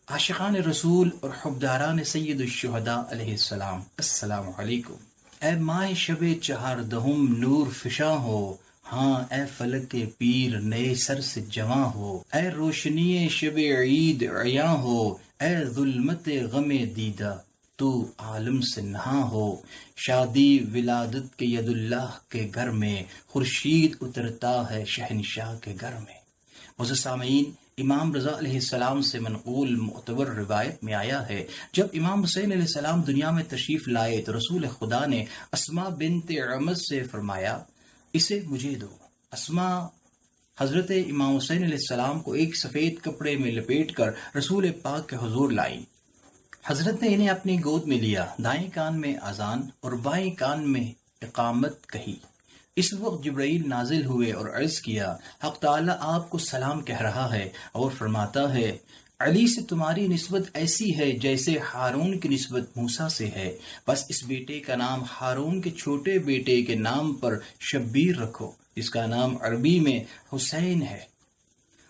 عاشقان رسول اور حبداران سید الشہداء علیہ السلام، السلام علیکم۔ اے ماہ شب چہار دہم نور فشاں ہو، ہاں اے فلک کے پیر نئے سر سے جواں ہو، اے روشنی شب عید عیاں ہو، اے ظلمت غم دیدہ تو عالم سے نہاں ہو۔ شادی ولادت کے ید اللہ کے گھر میں، خورشید اترتا ہے شہنشاہ کے گھر میں۔ معزز سامعین، امام رضا علیہ السلام سے منقول معتبر روایت میں آیا ہے، جب امام حسین علیہ السلام دنیا میں تشریف لائے تو رسول خدا نے اسماء بنت عمر سے فرمایا اسے مجھے دو۔ اسماء حضرت امام حسین علیہ السلام کو ایک سفید کپڑے میں لپیٹ کر رسول پاک کے حضور لائیں۔ حضرت نے انہیں اپنی گود میں لیا، دائیں کان میں اذان اور بائیں کان میں اقامت کہی۔ اس وقت جبرائیل نازل ہوئے اور عرض کیا، حق تعالیٰ آپ کو سلام کہہ رہا ہے اور فرماتا ہے علی سے تمہاری نسبت ایسی ہے جیسے ہارون کی نسبت موسیٰ سے ہے، بس اس بیٹے کا نام ہارون کے چھوٹے بیٹے کے نام پر شبیر رکھو، جس کا نام عربی میں حسین ہے۔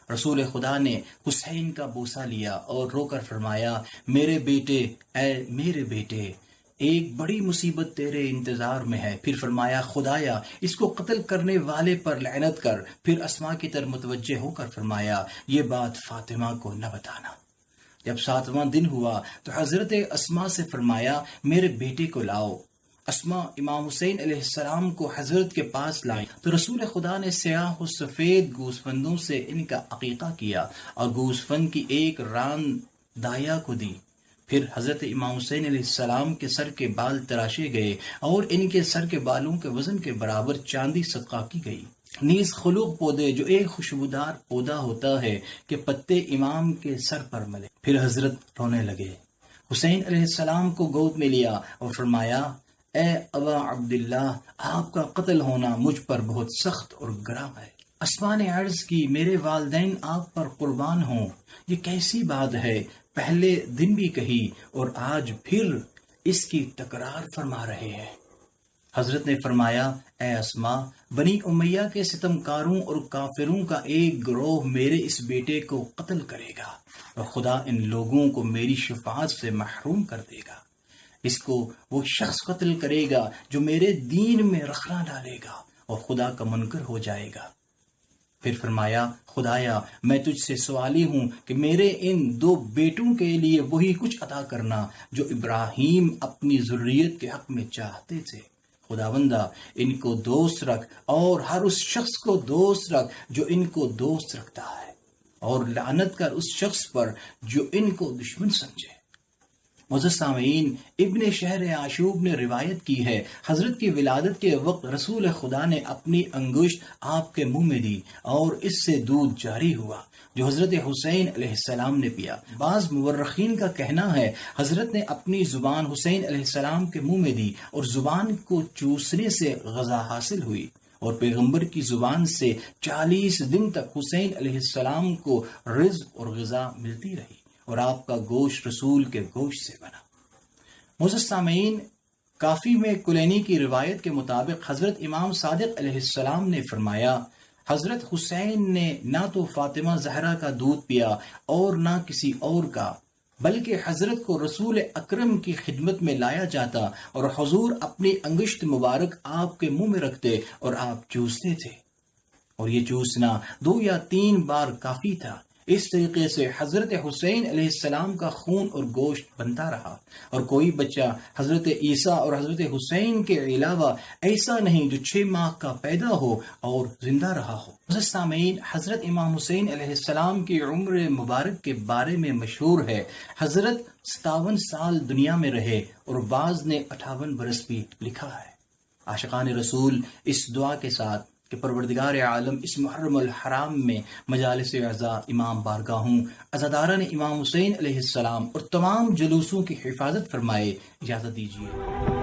رسول خدا نے حسین کا بوسہ لیا اور رو کر فرمایا، میرے بیٹے، اے میرے بیٹے، ایک بڑی مصیبت تیرے انتظار میں ہے۔ پھر فرمایا، خدایا اس کو قتل کرنے والے پر لعنت کر۔ پھر اسماء کی طرف متوجہ ہو کر فرمایا، یہ بات فاطمہ کو نہ بتانا۔ جب 7واں دن ہوا تو حضرت اسماء سے فرمایا، میرے بیٹے کو لاؤ۔ اسماء امام حسین علیہ السلام کو حضرت کے پاس لائیں تو رسول خدا نے سیاہ و سفید گوسفندوں سے ان کا عقیقہ کیا اور گوسفند کی ایک ران دایا کو دی۔ پھر حضرت امام حسین علیہ السلام کے سر کے بال تراشے گئے اور ان کے سر کے بالوں کے وزن کے برابر چاندی صدقہ کی گئی۔ نیز خلوق پودے، جو ایک خوشبودار پودا ہوتا ہے، کہ پتے امام کے سر پر ملے۔ پھر حضرت رونے لگے، حسین علیہ السلام کو گود میں لیا اور فرمایا، اے ابا عبداللہ، آپ کا قتل ہونا مجھ پر بہت سخت اور گراں ہے۔ اسماء نے عرض کی، میرے والدین آپ پر قربان ہوں، یہ کیسی بات ہے؟ پہلے دن بھی کہی اور آج پھر اس کی تکرار فرما رہے ہیں۔ حضرت نے فرمایا، اے اسماء، بنی امیہ کے ستمکاروں اور کافروں کا ایک گروہ میرے اس بیٹے کو قتل کرے گا اور خدا ان لوگوں کو میری شفاعت سے محروم کر دے گا۔ اس کو وہ شخص قتل کرے گا جو میرے دین میں رخنا ڈالے گا اور خدا کا منکر ہو جائے گا۔ پھر فرمایا، خدایا میں تجھ سے سوالی ہوں کہ میرے ان 2 بیٹوں کے لیے وہی کچھ عطا کرنا جو ابراہیم اپنی ذریت کے حق میں چاہتے تھے۔ خداوندہ ان کو دوست رکھ اور ہر اس شخص کو دوست رکھ جو ان کو دوست رکھتا ہے، اور لعنت کر اس شخص پر جو ان کو دشمن سمجھے۔ معزز سامعین، ابن شہر عاشوب نے روایت کی ہے، حضرت کی ولادت کے وقت رسول خدا نے اپنی انگشت آپ کے منہ میں دی اور اس سے دودھ جاری ہوا جو حضرت حسین علیہ السلام نے پیا۔ بعض مورخین کا کہنا ہے حضرت نے اپنی زبان حسین علیہ السلام کے منہ میں دی اور زبان کو چوسنے سے غذا حاصل ہوئی، اور پیغمبر کی زبان سے 40 دن تک حسین علیہ السلام کو رزق اور غذا ملتی رہی اور آپ کا گوشت رسول کے گوشت سے بنا۔ معزز سامعین، کافی میں کلینی کی روایت کے مطابق حضرت امام صادق علیہ السلام نے فرمایا، حضرت حسین نے نہ تو فاطمہ زہرا کا دودھ پیا اور نہ کسی اور کا، بلکہ حضرت کو رسول اکرم کی خدمت میں لایا جاتا اور حضور اپنی انگشت مبارک آپ کے منہ میں رکھتے اور آپ چوستے تھے، اور یہ چوسنا 2 یا 3 بار کافی تھا۔ اس طریقے سے حضرت حسین علیہ السلام کا خون اور گوشت بنتا رہا، اور کوئی بچہ حضرت عیسیٰ اور حضرت حسین کے علاوہ ایسا نہیں جو 6 ماہ کا پیدا ہو اور زندہ رہا ہو۔ عزیز سامعین، حضرت امام حسین علیہ السلام کی عمر مبارک کے بارے میں مشہور ہے، حضرت 57 سال دنیا میں رہے اور بعض نے 58 برس بھی لکھا ہے۔ عاشقان رسول اس دعا کے ساتھ کہ پروردگار عالم اس محرم الحرام میں مجالس اعزاء، امام بارگاہوں، عزاداران امام حسین علیہ السلام اور تمام جلوسوں کی حفاظت فرمائے۔ اجازت دیجیے۔